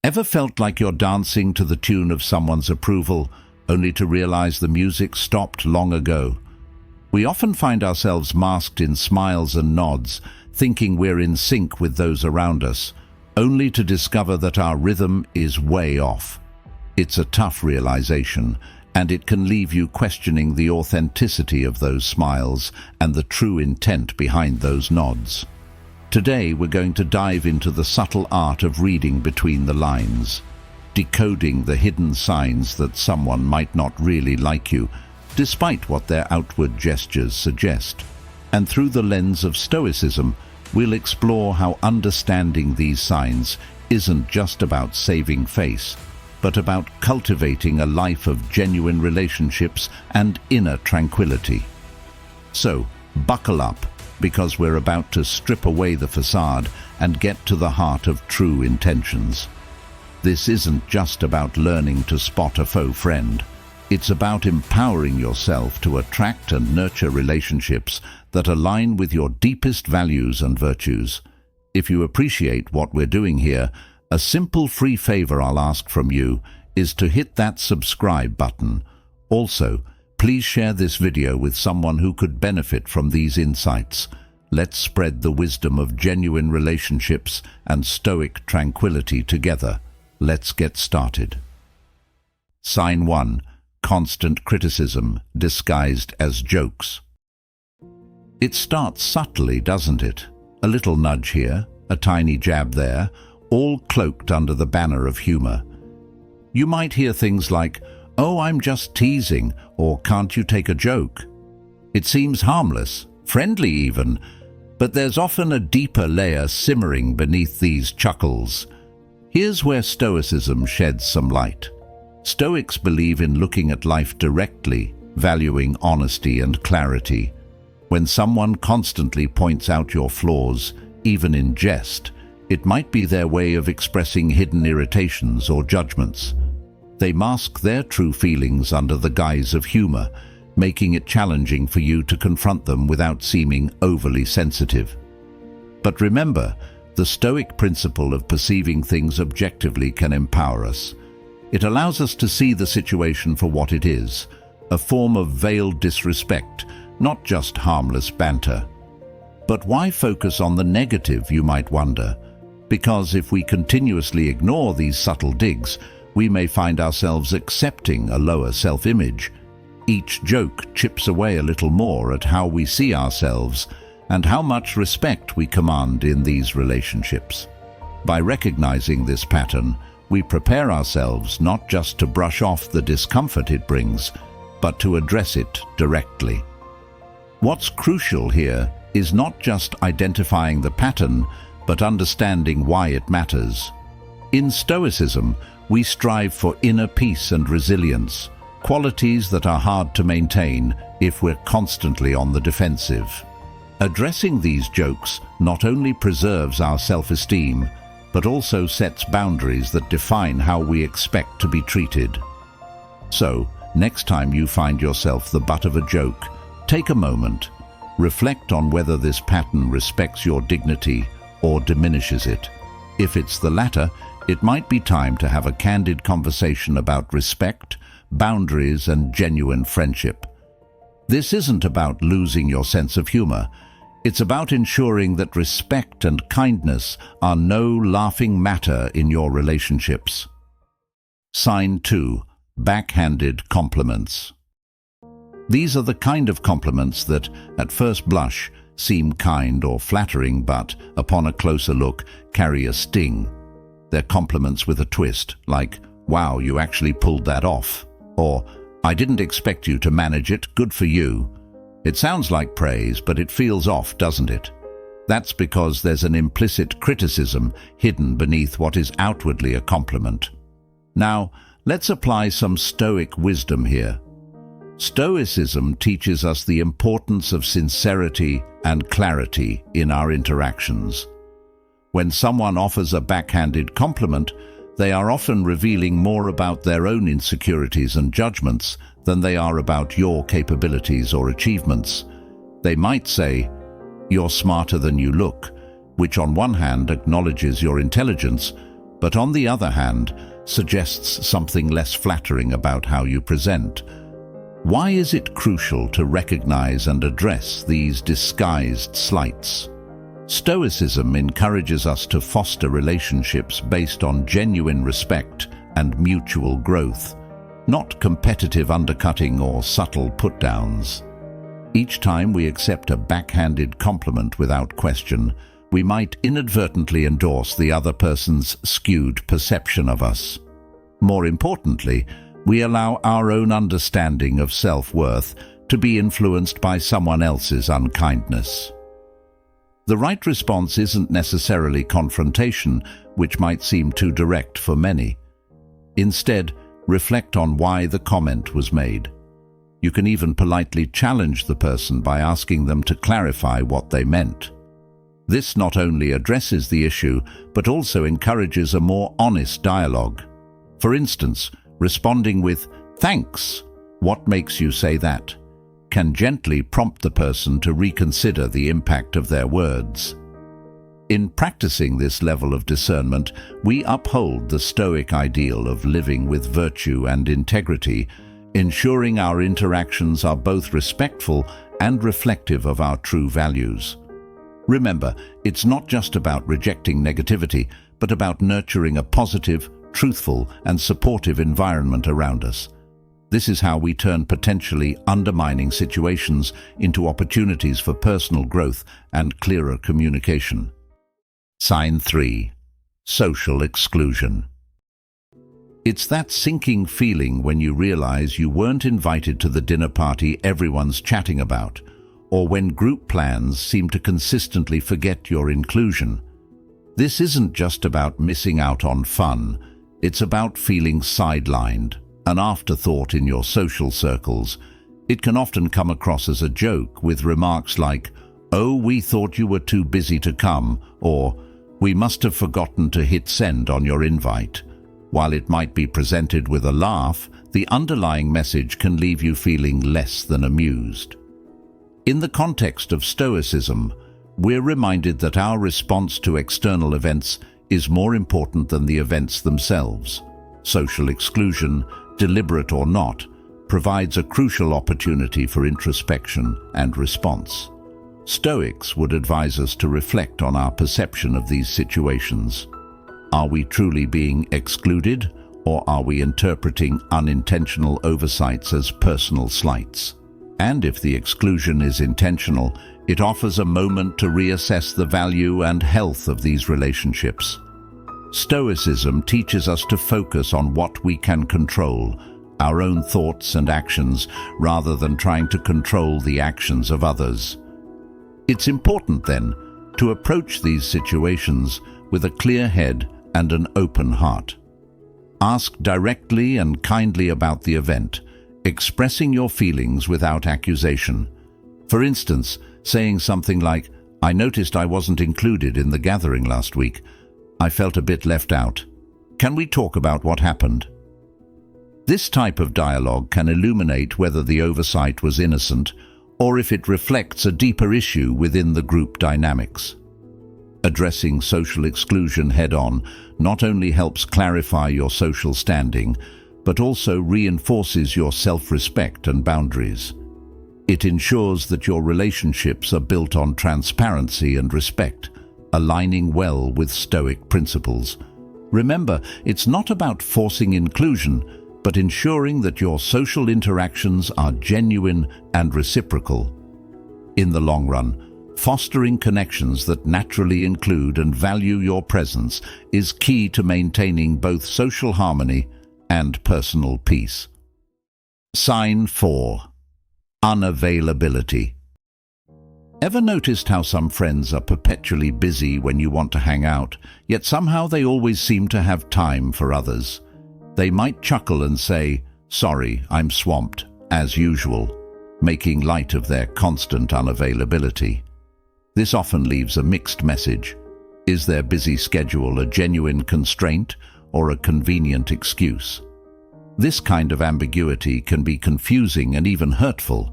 Ever felt like you're dancing to the tune of someone's approval, only to realize the music stopped long ago? We often find ourselves masked in smiles and nods, thinking we're in sync with those around us, only to discover that our rhythm is way off. It's a tough realization, and it can leave you questioning the authenticity of those smiles and the true intent behind those nods. Today, we're going to dive into the subtle art of reading between the lines, decoding the hidden signs that someone might not really like you, despite what their outward gestures suggest. And through the lens of Stoicism, we'll explore how understanding these signs isn't just about saving face, but about cultivating a life of genuine relationships and inner tranquility. So, buckle up, because we're about to strip away the facade and get to the heart of true intentions. This isn't just about learning to spot a faux friend. It's about empowering yourself to attract and nurture relationships that align with your deepest values and virtues. If you appreciate what we're doing here, a simple free favor I'll ask from you is to hit that subscribe button. Also, please share this video with someone who could benefit from these insights. Let's spread the wisdom of genuine relationships and stoic tranquility together. Let's get started. Sign 1. Constant criticism disguised as jokes. It starts subtly, doesn't it? A little nudge here, a tiny jab there, all cloaked under the banner of humor. You might hear things like, "Oh, I'm just teasing," or "Can't you take a joke?" It seems harmless, friendly even, but there's often a deeper layer simmering beneath these chuckles. Here's where Stoicism sheds some light. Stoics believe in looking at life directly, valuing honesty and clarity. When someone constantly points out your flaws, even in jest, it might be their way of expressing hidden irritations or judgments. They mask their true feelings under the guise of humor, making it challenging for you to confront them without seeming overly sensitive. But remember, the Stoic principle of perceiving things objectively can empower us. It allows us to see the situation for what it is, a form of veiled disrespect, not just harmless banter. But why focus on the negative, you might wonder? Because if we continuously ignore these subtle digs, we may find ourselves accepting a lower self-image. Each joke chips away a little more at how we see ourselves and how much respect we command in these relationships. By recognizing this pattern, we prepare ourselves not just to brush off the discomfort it brings, but to address it directly. What's crucial here is not just identifying the pattern, but understanding why it matters. In Stoicism, we strive for inner peace and resilience, qualities that are hard to maintain if we're constantly on the defensive. Addressing these jokes not only preserves our self-esteem, but also sets boundaries that define how we expect to be treated. So, next time you find yourself the butt of a joke, take a moment. Reflect on whether this pattern respects your dignity or diminishes it. If it's the latter, it might be time to have a candid conversation about respect, boundaries, and genuine friendship. This isn't about losing your sense of humor. It's about ensuring that respect and kindness are no laughing matter in your relationships. Sign 2. Backhanded compliments. These are the kind of compliments that, at first blush, seem kind or flattering, but, upon a closer look, carry a sting. They're compliments with a twist, like, "Wow, you actually pulled that off," or "I didn't expect you to manage it, good for you." It sounds like praise, but it feels off, doesn't it? That's because there's an implicit criticism hidden beneath what is outwardly a compliment. Now, let's apply some Stoic wisdom here. Stoicism teaches us the importance of sincerity and clarity in our interactions. When someone offers a backhanded compliment, they are often revealing more about their own insecurities and judgments than they are about your capabilities or achievements. They might say, "You're smarter than you look," which on one hand acknowledges your intelligence, but on the other hand, suggests something less flattering about how you present. Why is it crucial to recognize and address these disguised slights? Stoicism encourages us to foster relationships based on genuine respect and mutual growth, not competitive undercutting or subtle put-downs. Each time we accept a backhanded compliment without question, we might inadvertently endorse the other person's skewed perception of us. More importantly, we allow our own understanding of self-worth to be influenced by someone else's unkindness. The right response isn't necessarily confrontation, which might seem too direct for many. Instead, reflect on why the comment was made. You can even politely challenge the person by asking them to clarify what they meant. This not only addresses the issue, but also encourages a more honest dialogue. For instance, responding with, "Thanks, what makes you say that?" can gently prompt the person to reconsider the impact of their words. In practicing this level of discernment, we uphold the Stoic ideal of living with virtue and integrity, ensuring our interactions are both respectful and reflective of our true values. Remember, it's not just about rejecting negativity, but about nurturing a positive, truthful, and supportive environment around us. This is how we turn potentially undermining situations into opportunities for personal growth and clearer communication. Sign 3. Social exclusion. It's that sinking feeling when you realize you weren't invited to the dinner party everyone's chatting about, or when group plans seem to consistently forget your inclusion. This isn't just about missing out on fun, it's about feeling sidelined, an afterthought in your social circles. It can often come across as a joke with remarks like, "Oh, we thought you were too busy to come," or "We must have forgotten to hit send on your invite." While it might be presented with a laugh, the underlying message can leave you feeling less than amused. In the context of Stoicism, we're reminded that our response to external events is more important than the events themselves. Social exclusion, deliberate or not, provides a crucial opportunity for introspection and response. Stoics would advise us to reflect on our perception of these situations. Are we truly being excluded, or are we interpreting unintentional oversights as personal slights? And if the exclusion is intentional, it offers a moment to reassess the value and health of these relationships. Stoicism teaches us to focus on what we can control, our own thoughts and actions, rather than trying to control the actions of others. It's important, then, to approach these situations with a clear head and an open heart. Ask directly and kindly about the event, expressing your feelings without accusation. For instance, saying something like, "I noticed I wasn't included in the gathering last week. I felt a bit left out. Can we talk about what happened?" This type of dialogue can illuminate whether the oversight was innocent or if it reflects a deeper issue within the group dynamics. Addressing social exclusion head-on not only helps clarify your social standing, but also reinforces your self-respect and boundaries. It ensures that your relationships are built on transparency and respect, aligning well with Stoic principles. Remember, it's not about forcing inclusion, but ensuring that your social interactions are genuine and reciprocal. In the long run, fostering connections that naturally include and value your presence is key to maintaining both social harmony and personal peace. Sign 4. Unavailability. Ever noticed how some friends are perpetually busy when you want to hang out, yet somehow they always seem to have time for others? They might chuckle and say, "Sorry, I'm swamped," as usual, making light of their constant unavailability. This often leaves a mixed message. Is their busy schedule a genuine constraint or a convenient excuse? This kind of ambiguity can be confusing and even hurtful,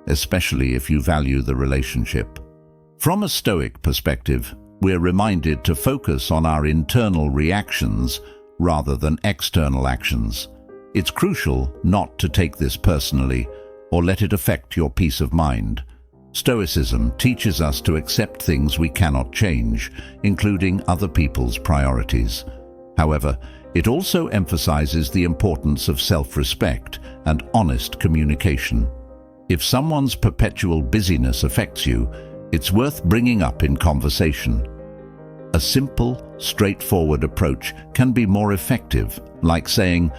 especially if you value the relationship. From a Stoic perspective, We're reminded to focus on our internal reactions rather than external actions. It's crucial not to take this personally or let it affect your peace of mind. Stoicism teaches us to accept things we cannot change, including other people's priorities. However, it also emphasizes the importance of self-respect and honest communication. If someone's perpetual busyness affects you, it's worth bringing up in conversation. A simple, straightforward approach can be more effective, like saying,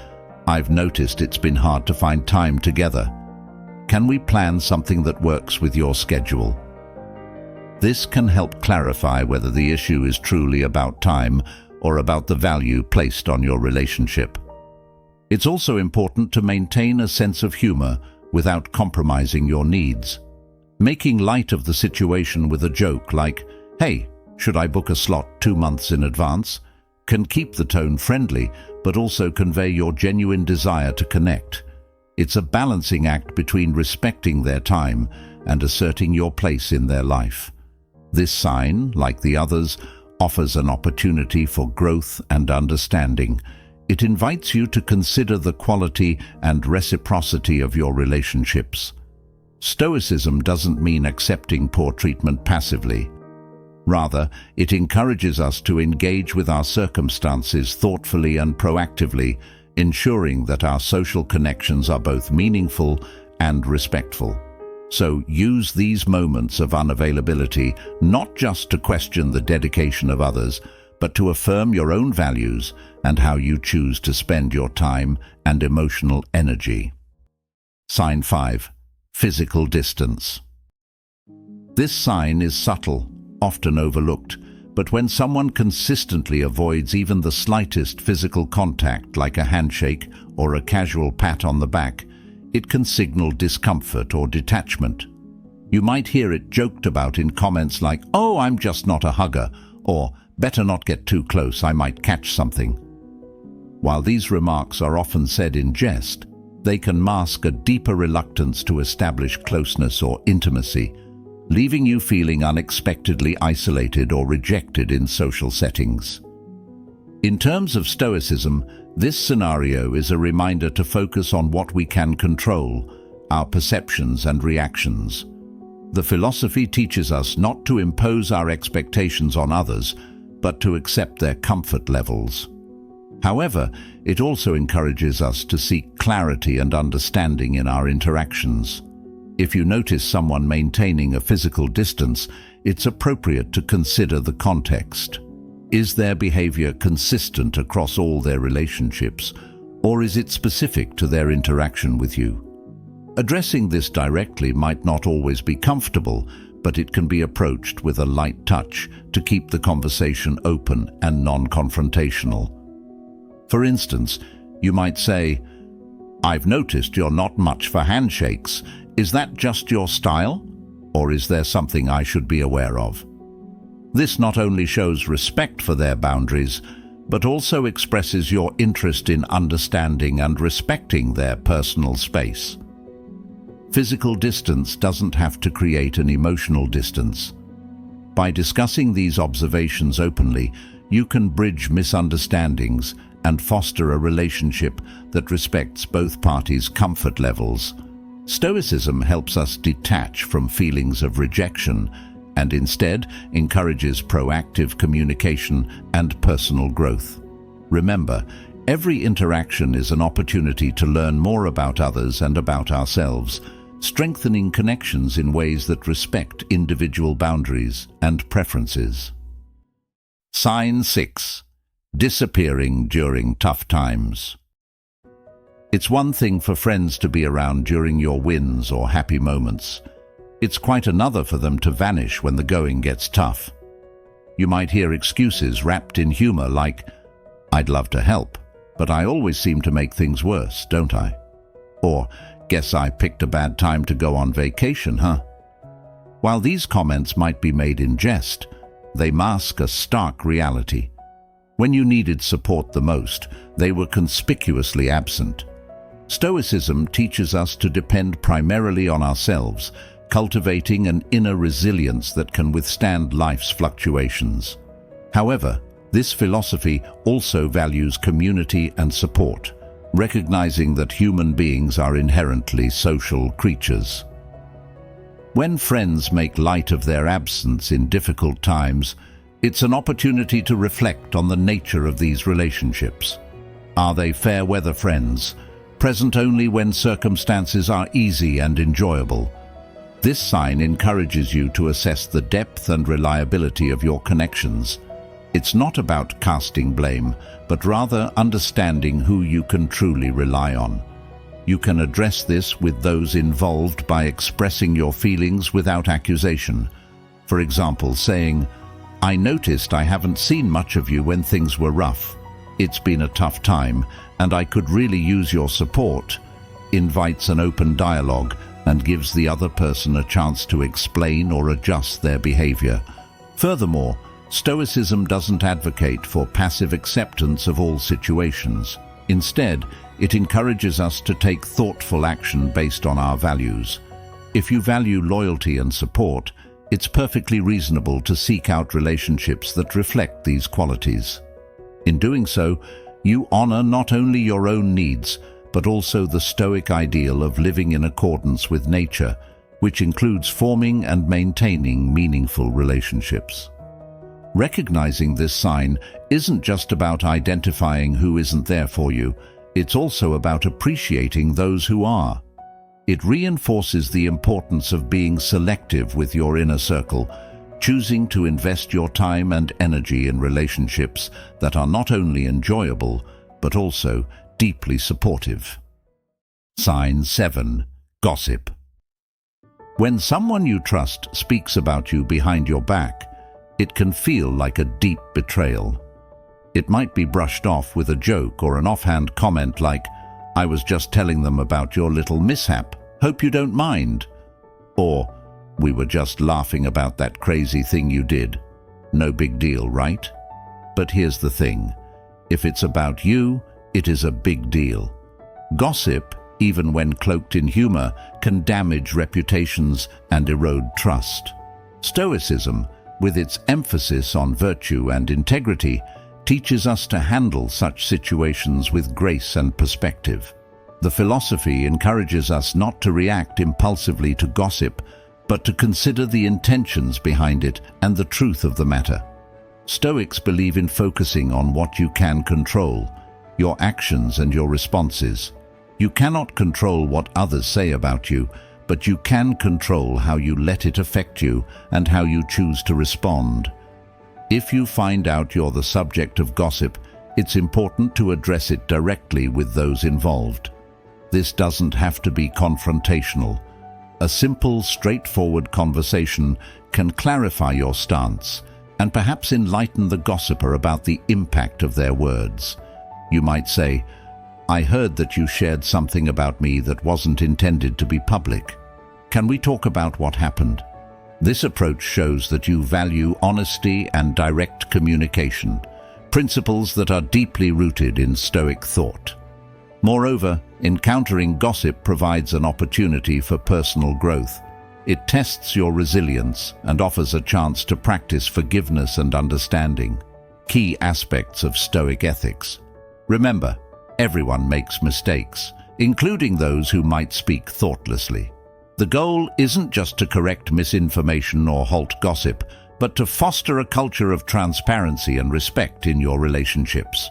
"I've noticed it's been hard to find time together. Can we plan something that works with your schedule?" This can help clarify whether the issue is truly about time or about the value placed on your relationship. It's also important to maintain a sense of humor without compromising your needs. Making light of the situation with a joke like, "Hey, should I book a slot 2 months in advance?" can keep the tone friendly but also convey your genuine desire to connect. It's a balancing act between respecting their time and asserting your place in their life. This sign, like the others, offers an opportunity for growth and understanding. It invites you to consider the quality and reciprocity of your relationships. Stoicism doesn't mean accepting poor treatment passively. Rather, it encourages us to engage with our circumstances thoughtfully and proactively, ensuring that our social connections are both meaningful and respectful. So use these moments of unavailability not just to question the dedication of others, but to affirm your own values and how you choose to spend your time and emotional energy. Sign 5. Physical distance. This sign is subtle, often overlooked, but when someone consistently avoids even the slightest physical contact, like a handshake or a casual pat on the back, it can signal discomfort or detachment. You might hear it joked about in comments like, "Oh, I'm just not a hugger," or "Better not get too close, I might catch something." While these remarks are often said in jest, they can mask a deeper reluctance to establish closeness or intimacy, leaving you feeling unexpectedly isolated or rejected in social settings. In terms of Stoicism, this scenario is a reminder to focus on what we can control, our perceptions and reactions. The philosophy teaches us not to impose our expectations on others, but to accept their comfort levels. However, it also encourages us to seek clarity and understanding in our interactions. If you notice someone maintaining a physical distance, it's appropriate to consider the context. Is their behavior consistent across all their relationships, or is it specific to their interaction with you? Addressing this directly might not always be comfortable, but it can be approached with a light touch to keep the conversation open and non-confrontational. For instance, you might say, "I've noticed you're not much for handshakes. Is that just your style? Or is there something I should be aware of?" This not only shows respect for their boundaries, but also expresses your interest in understanding and respecting their personal space. Physical distance doesn't have to create an emotional distance. By discussing these observations openly, you can bridge misunderstandings and foster a relationship that respects both parties' comfort levels. Stoicism helps us detach from feelings of rejection and instead encourages proactive communication and personal growth. Remember, every interaction is an opportunity to learn more about others and about ourselves, strengthening connections in ways that respect individual boundaries and preferences. Sign 6. Disappearing during tough times. It's one thing for friends to be around during your wins or happy moments. It's quite another for them to vanish when the going gets tough. You might hear excuses wrapped in humor like, "I'd love to help, but I always seem to make things worse, don't I?" Or, "Guess I picked a bad time to go on vacation, huh?" While these comments might be made in jest, they mask a stark reality. When you needed support the most, they were conspicuously absent. Stoicism teaches us to depend primarily on ourselves, cultivating an inner resilience that can withstand life's fluctuations. However, this philosophy also values community and support, recognizing that human beings are inherently social creatures. When friends make light of their absence in difficult times, it's an opportunity to reflect on the nature of these relationships. Are they fair-weather friends, present only when circumstances are easy and enjoyable? This sign encourages you to assess the depth and reliability of your connections. It's not about casting blame, but rather understanding who you can truly rely on. You can address this with those involved by expressing your feelings without accusation. For example, saying, "I noticed I haven't seen much of you when things were rough. It's been a tough time, and I could really use your support," invites an open dialogue and gives the other person a chance to explain or adjust their behavior. Furthermore, Stoicism doesn't advocate for passive acceptance of all situations. Instead, it encourages us to take thoughtful action based on our values. If you value loyalty and support, it's perfectly reasonable to seek out relationships that reflect these qualities. In doing so, you honor not only your own needs, but also the Stoic ideal of living in accordance with nature, which includes forming and maintaining meaningful relationships. Recognizing this sign isn't just about identifying who isn't there for you, it's also about appreciating those who are. It reinforces the importance of being selective with your inner circle, choosing to invest your time and energy in relationships that are not only enjoyable, but also deeply supportive. Sign 7. Gossip. When someone you trust speaks about you behind your back, it can feel like a deep betrayal. It might be brushed off with a joke or an offhand comment like, "I was just telling them about your little mishap. Hope you don't mind." Or, "We were just laughing about that crazy thing you did. No big deal, right?" But here's the thing. If it's about you, it is a big deal. Gossip, even when cloaked in humor, can damage reputations and erode trust. Stoicism, with its emphasis on virtue and integrity, teaches us to handle such situations with grace and perspective. The philosophy encourages us not to react impulsively to gossip, but to consider the intentions behind it and the truth of the matter. Stoics believe in focusing on what you can control, your actions and your responses. You cannot control what others say about you, but you can control how you let it affect you and how you choose to respond. If you find out you're the subject of gossip, it's important to address it directly with those involved. This doesn't have to be confrontational. A simple, straightforward conversation can clarify your stance and perhaps enlighten the gossiper about the impact of their words. You might say, "I heard that you shared something about me that wasn't intended to be public. Can we talk about what happened?" This approach shows that you value honesty and direct communication, principles that are deeply rooted in Stoic thought. Moreover, encountering gossip provides an opportunity for personal growth. It tests your resilience and offers a chance to practice forgiveness and understanding, key aspects of Stoic ethics. Remember, everyone makes mistakes, including those who might speak thoughtlessly. The goal isn't just to correct misinformation or halt gossip, but to foster a culture of transparency and respect in your relationships.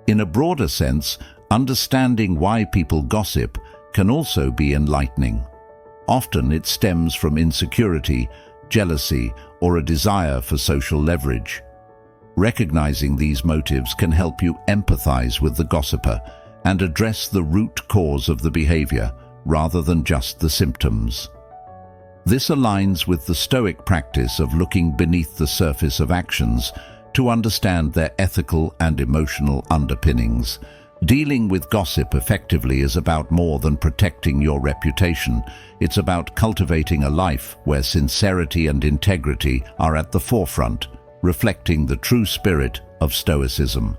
In a broader sense, understanding why people gossip can also be enlightening. Often it stems from insecurity, jealousy, or a desire for social leverage. Recognizing these motives can help you empathize with the gossiper and address the root cause of the behavior, rather than just the symptoms. This aligns with the Stoic practice of looking beneath the surface of actions to understand their ethical and emotional underpinnings. Dealing with gossip effectively is about more than protecting your reputation. It's about cultivating a life where sincerity and integrity are at the forefront, reflecting the true spirit of Stoicism.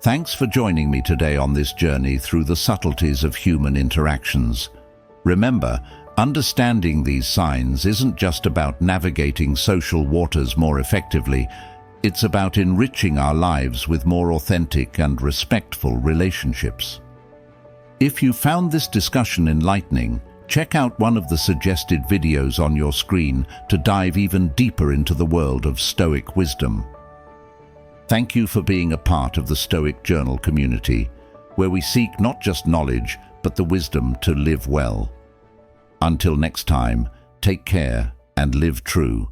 Thanks for joining me today on this journey through the subtleties of human interactions. Remember, Understanding these signs isn't just about navigating social waters more effectively, it's about enriching our lives with more authentic and respectful relationships. If you found this discussion enlightening, check out one of the suggested videos on your screen to dive even deeper into the world of Stoic wisdom. Thank you for being a part of the Stoic Journal community, where we seek not just knowledge, but the wisdom to live well. Until next time, take care and live true.